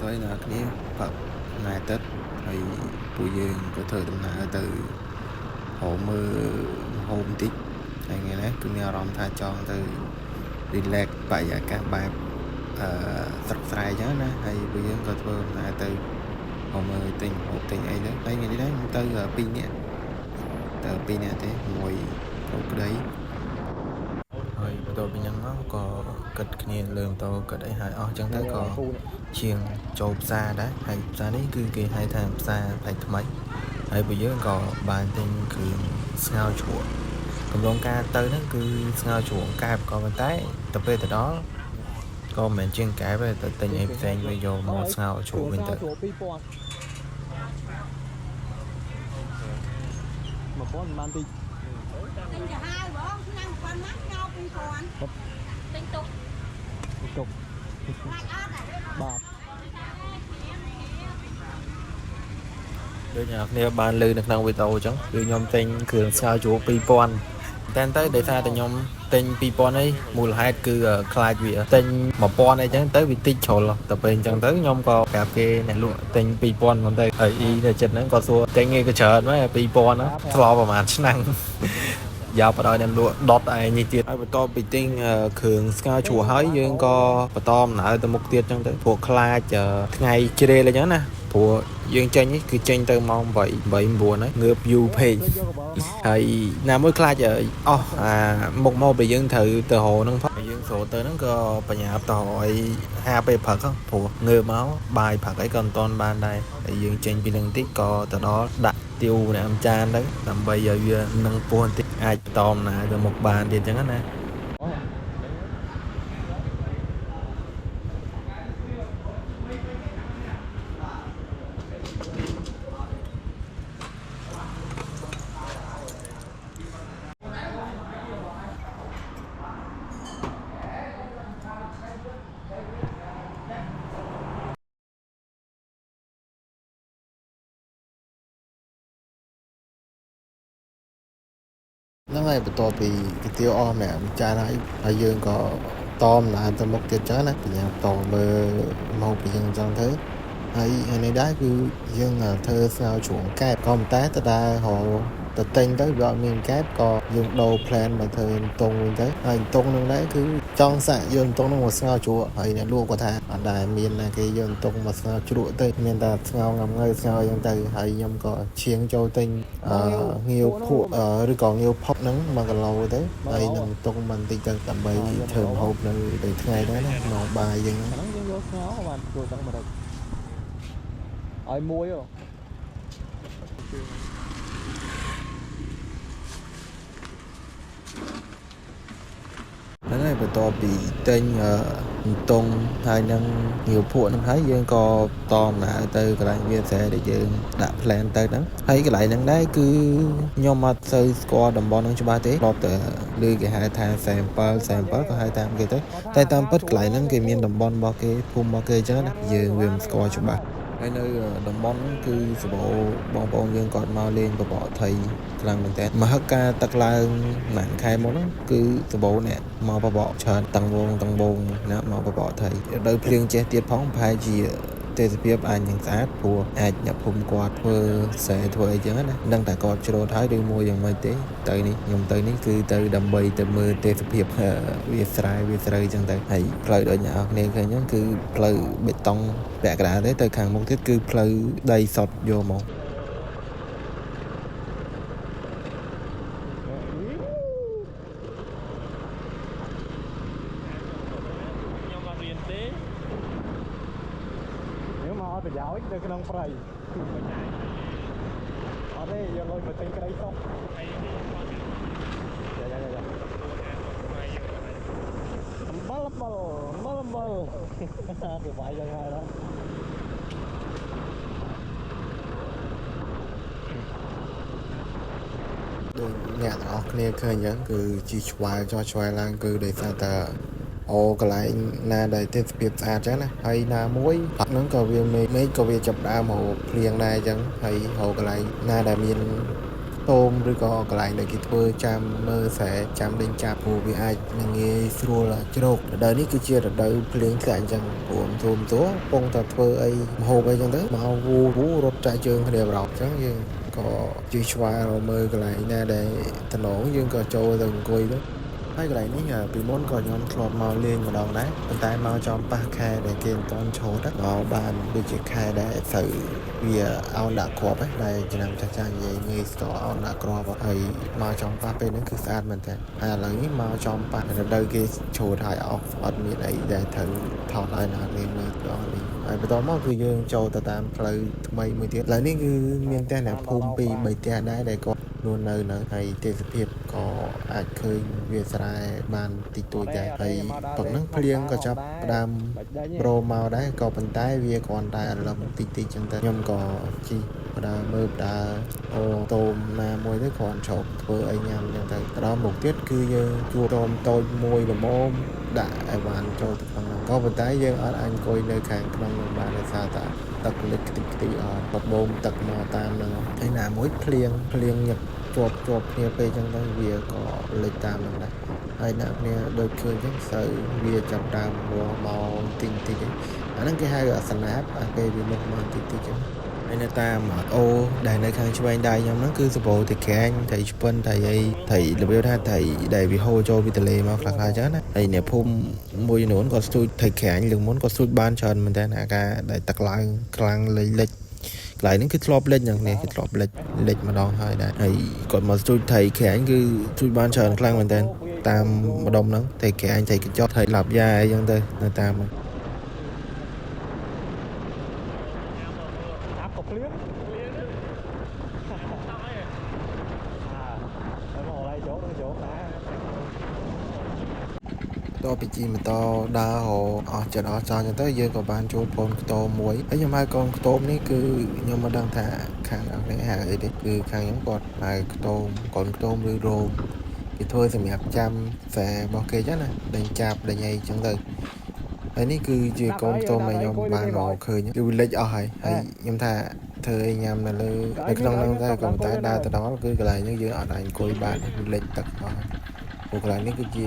tới là cái Phật ngày Tết thì buổi dương có thời điểm nào từ hồ mưa hôm tí hay ngày đấy cứ nghe rong tha cho từ relax vậy à các bạn sắp xài nhớ nè hay buổi dương có thời là từ hồ mưa tình ấy đấy hay ngày đấy tới pin nhé từ pin nè thế ngồi cái đấy rồi tôi bị nhắn nó có kịch kia lường tôi cái đấy hay chẳng thấy có chiên chộp xa đấy hay xa đấy cứ kia hai thằng xa phải mấy hay bây giờ có bàn tên cứ ngao chuột còn đông ca tới nó cứ ngao chuột ca có bên tay tập về từ đó có mình chuyên cái về từ tình em fan bây giờ một ngao chuột bên tới mà có man đi tục bạc đôi nhạc nè bàn lư được năng với tàu chẳng từ nhóm tên cường sao chuột pipon tên tới để xa từ nhóm tên pipon ấy mùa hai cứ khai gì tên mà pon này chẳng tới vì tích trộn là tập bên chẳng tới nhóm có cà phê này luôn tên pipon còn đây ở y là chân nó có xua tên nghe cái chờ nó pipon á lo vào màn năng giờ bắt đầu đem lụa đọt ai như tiệt ai bắt đầu bị tinh cường sao chùa hói dương có bắt đầu nãy từ một tiệt trong tới thuộc khai chờ ngày chia đây là nhớ nè thuộc dương tranh ấy cứ tranh từ mong vậy vậy buồn đấy ngược view page hay nào mới khai chờ một mô bị dương thử từ hồ nâng phát dương số tới nó có bà nhà tàu ấy hai bề phật không thuộc ngừa máu bài phật ấy còn toàn ban đây dương tranh bị nâng tiết có từ đó đặt tiêu này âm chan đấy làm bây giờ nâng buồn tiết ai tòm này rồi một bàn thì chẳng hết nè nó ngay bắt đầu bị cái tiêu o mẹ cha này ở dương có tôm là tôm một tiệt chớ này nhà tôm mơ màu bị dân dân thế hay này đá cứ dương là thơ sao chuộng cái con té ta đa họ tự tin tới gọi mình kép có dùng đầu plan mà thời tung mình thấy hành tung nó đấy cứ trong sạn dương tung nó một sao chúa hay là luôn có thà ở đài miền là cái dương tung một sao chúa tây miền ta sao ngầm ngơi sao dương tây hay nhom có chiến châu tinh nhiều phụ rồi còn nhiều pop nắng mà còn lâu thế hay nằm tung mình tinh thần tầm bấy thường hộp là để ngày đó nó bài dương ai mua rồi nó này bắt đầu bị tên tung hai năng nhiều phụ nó thấy dương co tòm là từ cái lại viên xe để dương đã plan tới đó thấy cái lại năng đấy cứ nhom mà chơi score đồng bọn năng cho ba thế lọt từ đưa cái hai thang sample có hai thang cái tới tay tam bất lại năng cái miền đồng bọn bao cái phum bao cái chứ dương viên score cho ba cái nơi đồng bọn cứ số bộ bong dương còn mau lên và bỏ thầy làm mình tên mà hk tắc la mảng khai món cứ số bộ nè mau và bỏ chờ tăng bông nè mau và bỏ thầy đôi riêng che tiết phóng phải gì tê tiếp anh những sát của ai nhập hôm qua thưa sẽ thuê chứ này đang tại có cho thái đi mua dòng mai tế tới đi nhầm tới ní cứ tới đầm bay từ mưa tê tiếp việt sài chẳng tới hãy lời đợi nhà nên cái nhớ cứ lời bê tông vẽ cả đấy tới hàng một thiết cứ lời đầy sọt vô một từ giáo từ cái nông phơi ở đây giờ lôi mình cái đấy không dạ ball thì phải giờ hai đó đôi nhà đó kia khơi nhớ cứ chỉ xoay lang cứ để sao ta ô cái lại là để tiếp tiếp xa chứ nè hay là muối hoặc nó có việc mấy có việc chụp đa một liền này chẳng hay hồ cái lại là đại miền តូមឬក៏កន្លែងដែលគេធ្វើចាំមើលខ្សែចាំដេញចាប់ព្រោះវាអាចនឹងងាយស្រួលជ្រោករដូវនេះគឺជារដូវភ្លៀងធ្លាក់អញ្ចឹងព្រោះធូមតួពងតែធ្វើអីម្ហូបអីអញ្ចឹងទៅមកវូរត់ចាក់ជើងគ្នាបរោអញ្ចឹងយើងក៏ជិះឆ្វារមើលកន្លែងណាដែលតំណងយើងក៏ចូលទៅអង្គុយទៅហើយកន្លែងនេះពីមុនក៏ខ្ញុំធ្លាប់មកលេងម្ដងដែរប៉ុន្តែមកចំប៉ះខែដែលគេមិនតន់ឆោតមកបានដូចជាខែដែលទៅវាអោនដាក់គ្រាប់ដែរឆ្នាំចាស់និយាយងាយស្ទអោនដាក់គ្រាប់ហើយមកចំប៉ះពេលហ្នឹងគឺស្អាតមែនតើហើយឥឡូវនេះមកចំប៉ះរដូវគេឆោតហើយអត់មានអីដែលត្រូវថតឲ្យណាលេងមើលអត់នេះហើយបន្តមកគឺយើងចូលទៅតាមផ្លូវថ្មីមួយទៀតឥឡូវនេះគឺមានតែអ្នកភូមិ2 3ផ្ទះដែរដែលគាត់នោះនៅហើយទេសភាពក៏អាចឃើញវាស្រែបានតិចតួចដែរហើយព្រឹកហ្នឹងភ្លៀងក៏ចាប់ផ្ដើមប្រមកដែរក៏ប៉ុន្តែវាគ្រាន់តែអារម្មណ៍តិចចឹងទៅខ្ញុំក៏ជីបដាមើលបដាអូតូមណាមួយទៅគ្រាន់ឈប់ធ្វើអីញ៉ាំចឹងទៅដល់មកទៀតគឺយើងជួបតូមតូចមួយល្មមដាក់អីវ៉ាន់ចូលទៅក្នុងហ្នឹងក៏ប៉ុន្តែយើងអត់អាចអង្គុយនៅខាងក្នុងនោះបានដោយសារតែទឹកលិចខ្ទេចខ្ទីអត់បបូមទឹកមកតាមហ្នឹងហើយណាមួយភ្លៀងញឹកជាប់គ្នាពេកចឹងទៅវាក៏លិចតាមហ្នឹងដែរហើយអ្នកគ្នាដូចឃើញចឹងសូវវាចាប់ដើមរស់មកតិចអាហ្នឹងគេហៅអាសណាតអាពេលវាមុខមកតិចចឹងហើយនៅតាមអូដែលនៅខាងឆ្វេងដៃខ្ញុំហ្នឹងគឺសបោតិកែងត្រីឆ្ពិនត្រីអីត្រីរបៀបថាត្រីដែលវាហូរចូលពីទន្លេមកខ្លះចឹងណាហើយអ្នកភូមិមួយចំនួនក៏ស្ទូចត្រីក្រាញ់លើកមុនក៏ស្ទូចបានច្រើនមែនតើអាការដែលទឹកឡើងខ្លាំងលិចកន្លែងនេះគឺធ្លាប់លិចយ៉ាងនេះគឺធ្លាប់លិចម្ដងហើយដែរហើយគាត់មកស្ទូចត្រីក្រាញ់គឺស្ទូចបានច្រើនខ្លាំងមែនតើតាមម្ដុំហ្នឹងត្រីក្រាញ់ត្រីកញ្ចក់ត្រីឡាប់យ៉ាអីចឹងទៅនៅតាមហ្នឹង áp cục liếc ở đây chỗ cá តពីជីម៉ូតូដើរអស់ចិត្តអស់ចោលចឹងទៅយើងក៏បានជួបកូនខ្ទមមួយហើយខ្ញុំហៅកូនខ្ទមនេះគឺខ្ញុំមិនដឹងថាខាងនេះហៅអីទេគឺខាងខ្ញុំគាត់ហៅខ្ទមកូនខ្ទមឬរោមគេធ្វើសម្រាប់ចាំខ្សែរបស់គេចឹងណាដេញចាប់ដេញអីចឹងទៅហើយនេះគឺជាកូនខ្ទមដែលខ្ញុំបានរកឃើញគឺវាលិចអស់ហើយខ្ញុំថាធ្វើឲ្យញ៉ាំនៅក្នុងហ្នឹងតែក៏តែដើរទៅដល់គឺកន្លែងហ្នឹងយើងអត់អាចអង្គុយបានវាលិចទឹកអស់ព្រោះកន្លែងនេះគឺជា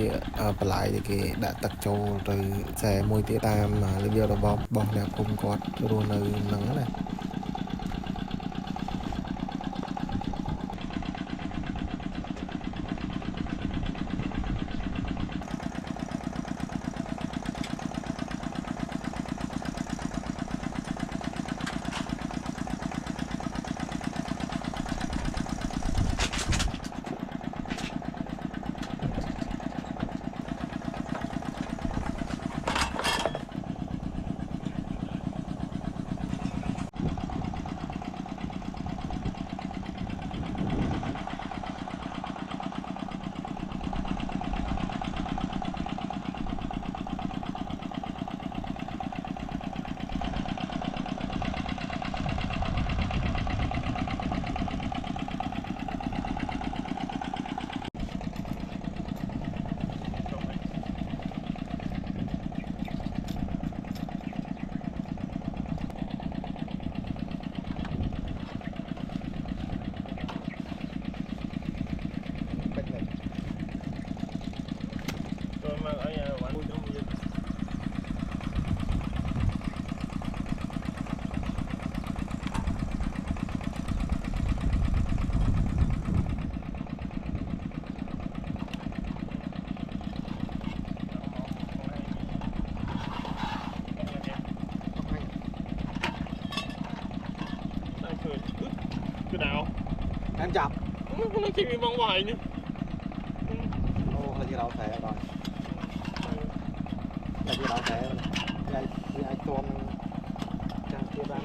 បន្លែដែលគេដាក់ទឹកចូលទៅខ្សែមួយទៀតតាមរបៀបរបស់អ្នកភូមិគាត់រស់នៅហ្នឹងណា Cái nào? em chập Nó chim đi băng hoài nữa. ô là gì đâu thẻ rồi là gì đâu thẻ rồi ai tôm chẳng kia bán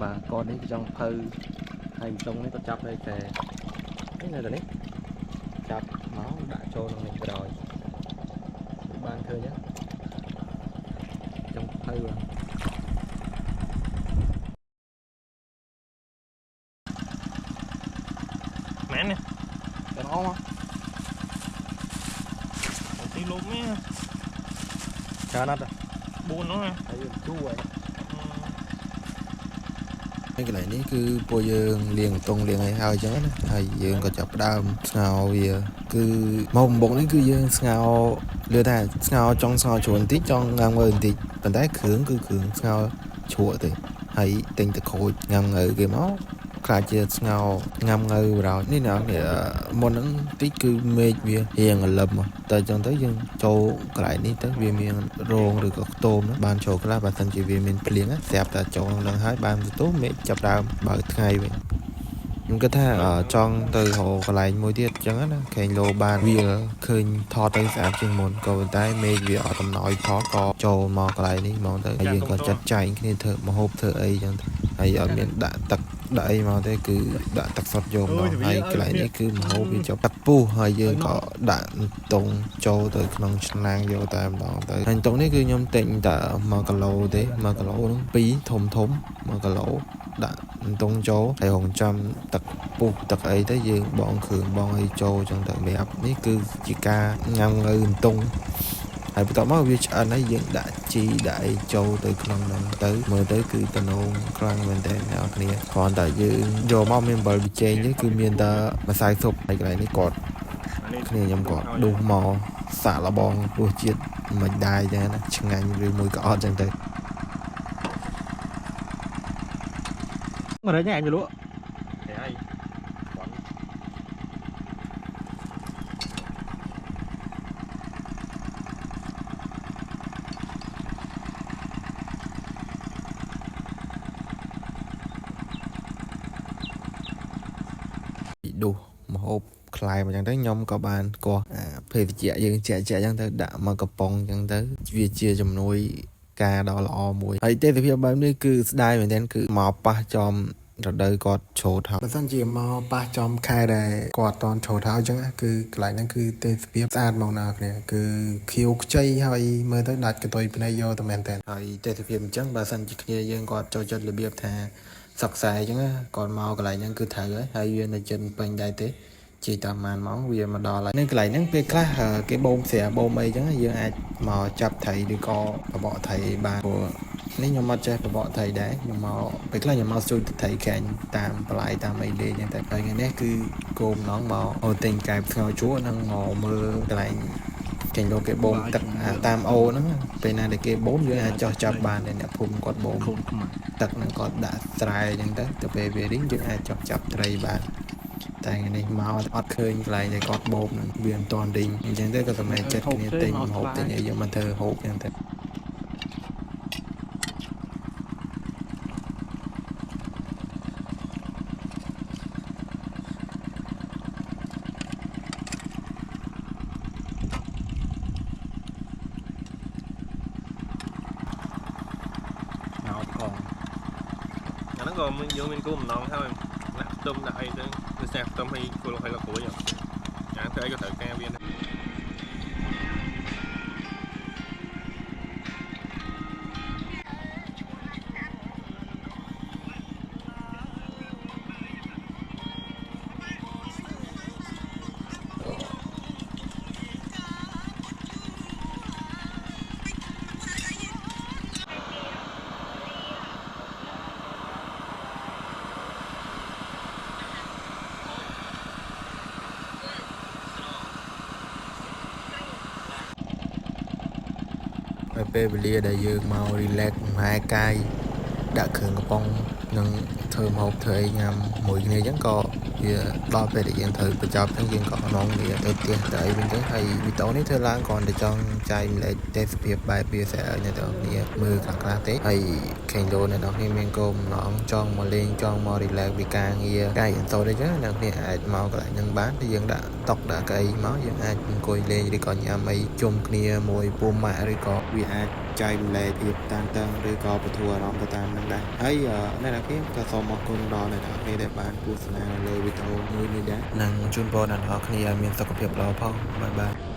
បាទគាត់នេះចង់ភៅហើយតុងនេះគាត់ចាប់ហើយតែនេះនៅនេះចាប់មកដាក់ចូលក្នុងនេះក្រោយបានឃើញចង់ភៅមែនទេ ទាំងអស់មក ទីលុំនេះ ច្រើនណាស់ 4នោះណា ហើយជួហើយ កន្លែងនេះគឺពួកយើងលាងតុងលាងឲ្យហើយអញ្ចឹងណាហើយយើងក៏ចាប់ផ្ដើមស្ងោរវាគឺមកបំបុកនេះគឺយើងស្ងោរលឿនថាស្ងោរចង់ស្ងោរជ្រុលបន្តិចចង់ងាំងមើលបន្តិចប៉ុន្តែគ្រឿងគឺគ្រឿងស្ងោរជ្រក់ទេហើយទិញទឹកក្រូចងាំងើគេមកខ្លាចជាស្ងោរងាំងើបរោចនេះណាមុនហ្នឹងតិចគឺមេឃវារៀងលឹមតែអញ្ចឹងទៅយើងចូលកន្លែងនេះទៅវាមានរោងឬក៏ខ្ទមហ្នឹងបានចូលខ្លះបើសិនជាវាមានភ្លៀងស្រាប់តែចូលនឹងហើយបានទទួលមេឃចាប់ដើមបើកថ្ងៃវិញខ្ញុំគិតថាចង់ទៅរកកន្លែងមួយទៀតអញ្ចឹងណាខេងលោបានវាឃើញថតទៅស្អាតជាងមុនក៏ប៉ុន្តែមេឃវាអត់តំណោយថតក៏ចូលមកកន្លែងនេះហ្មងទៅហើយយើងក៏ចាត់ចែងគ្នាធ្វើម្ហូបធ្វើអីអញ្ចឹងទៅហើយអត់មានដាក់ទឹកដាក់អីមកទេគឺដាក់ទឹកសុទ្ធយកមកហើយកន្លែងនេះគឺម្ហូបវាចុះទឹកពុះហើយយើងក៏ដាក់តុងចូលទៅក្នុងឆ្នាំងយកតែម្ដងទៅហើយតុងនេះគឺខ្ញុំទិញតែ1គីឡូទេ1គីឡូហ្នឹង2ធំ1គីឡូដាក់តុងចូលហើយរងចាំទឹកពុះទឹកអីទៅយើងបងគ្រឿងបងអីចូលចឹងទៅសម្រាប់នេះគឺជាការញ៉ាំងើតុងហើយបន្ទាប់មកវាឆ្អិនហើយយើងដាក់ជីដាក់អីចូលទៅក្នុងហ្នឹងទៅមើលទៅគឺតំណងខ្លាំងមែនតើអ្នកគ្នាគ្រាន់តែយើងយកមកមានអំបិលប៊ីចេងទេគឺមានតែម្សៅស៊ុបហើយកន្លែងនេះគាត់គ្នាខ្ញុំគាត់ដួសមកសាក់លបងរសជាតិមិនដែរចឹងណាឆ្ងាញ់ឬមួយក៏អត់ចឹងទៅ mà đấy nhẹ như lúa thì ai ដួសម្ហូបខ្លែមកចឹងទៅខ្ញុំក៏បានគាត់ភេទជ្ជៈយើងជាក់ចឹងទៅដាក់មកកំប៉ុងចឹងទៅវាជាជំនួយការដ៏ល្អមួយហើយទេសភាពបែបនេះគឺស្ដាយមែនទែនគឺមកប៉ះចំរដូវគាត់ជ្រោតហើយបើសិនជាមកប៉ះចំខែដែលគាត់តន់ជ្រោតហើយអញ្ចឹងគឺកន្លែងហ្នឹងគឺទេសភាពស្អាតមកណាគ្នាគឺខៀវខ្ចីហើយមើលទៅដាច់កតុយភ្នែកយកទៅមែនទែនហើយទេសភាពអញ្ចឹងបើសិនជាគ្នាយើងគាត់ចូលចិត្តរបៀបថាសកស្ាយអញ្ចឹងគាត់មកកន្លែងហ្នឹងគឺត្រូវហើយវានៅចិត្តពេញដែរទេជីតាមម៉ានមកវាមកដល់ហើយនៅកន្លែងហ្នឹងពេលខ្លះគេបូមស្រាបូមអីចឹងយើងអាចមកចាប់ត្រីឬក៏បបកត្រីបានព្រោះនេះខ្ញុំអត់ចេះបបកត្រីដែរខ្ញុំមកពេលខ្លះខ្ញុំមកជួយត្រីខាញ់តាមបន្លាយតាមអីលេងចឹងតែថ្ងៃនេះគឺគោម្ដងមកអូទិញកែបស្ងោរជក់និងមកមើលកន្លែងចេញលោកគេបូមទឹកតាមអូហ្នឹងពេលណាដែលគេបូមយើងអាចចោះចាប់បានតែអ្នកភូមិគាត់បូមទឹកហ្នឹងគាត់ដាក់ស្រែចឹងទៅពេលវារីងយើងអាចចោះចាប់ត្រីបានតែនេះមកអត់ឃើញកន្លែងដែលគាត់បូមហ្នឹងវាមិនទាន់រីងអញ្ចឹងទៅក៏សម្រាប់ចិត្តគ្នាទិញម្ហូបទិញអីយកមកធ្វើហូបចឹងទៅអាហ្នឹងក៏មានយើងមានគោលបំណងហើយដាក់ខ្ទឹមដាក់អីទៅគឺស្អាតខ្ទឹមឲ្យគល់ឲ្យលក្រួយអាធ្វើអីក៏ត្រូវការវាដែរហើយពេលវេលាដែលយើងមក relax មហាកាយដាក់គ្រឿងកំប៉ុងនិងធ្វើម្ហូបធ្វើអីញ៉ាំមួយគ្នាអញ្ចឹងក៏វាដល់ពេលដែលយើងត្រូវបញ្ចប់អញ្ចឹងយើងក៏នាំគ្នាទៅផ្ទះទៅអីវិញទៅហើយវីដេអូនេះធ្វើឡើងគ្រាន់តែចង់ចែកម្លែកទេសភាពបែបវាស្អាតអ្នកទាំងគ្នាមើលខ្លះៗទេហើយខេងលោអ្នកទាំងគ្នាមានគោលបំណងចង់មកលេងចង់មក relax ពីការងារកាយអញ្ចឹងទៅអ្នកគ្នាអាចមកកន្លែងហ្នឹងបានតែយើងដាក់តុដាក់កៅអីមកយើងអាចអង្គុយលេងឬក៏ញ៉ាំអីជុំគ្នាមួយពូម៉ាក់ឬក៏វាអាច ចែករំលែកភាពតានតឹងឬក៏បន្ធូរអារម្មណ៍ទៅតាមនឹងដែរហើយអ្នកនរគ្នាក៏សូមអរគុណដល់អ្នកនរគ្នាដែលបានទស្សនាលើវីដេអូមួយនេះដែរនិងជូនពរដល់អ្នកនរគ្នាឲ្យមានសុខភាពល្អផងបាយបាយ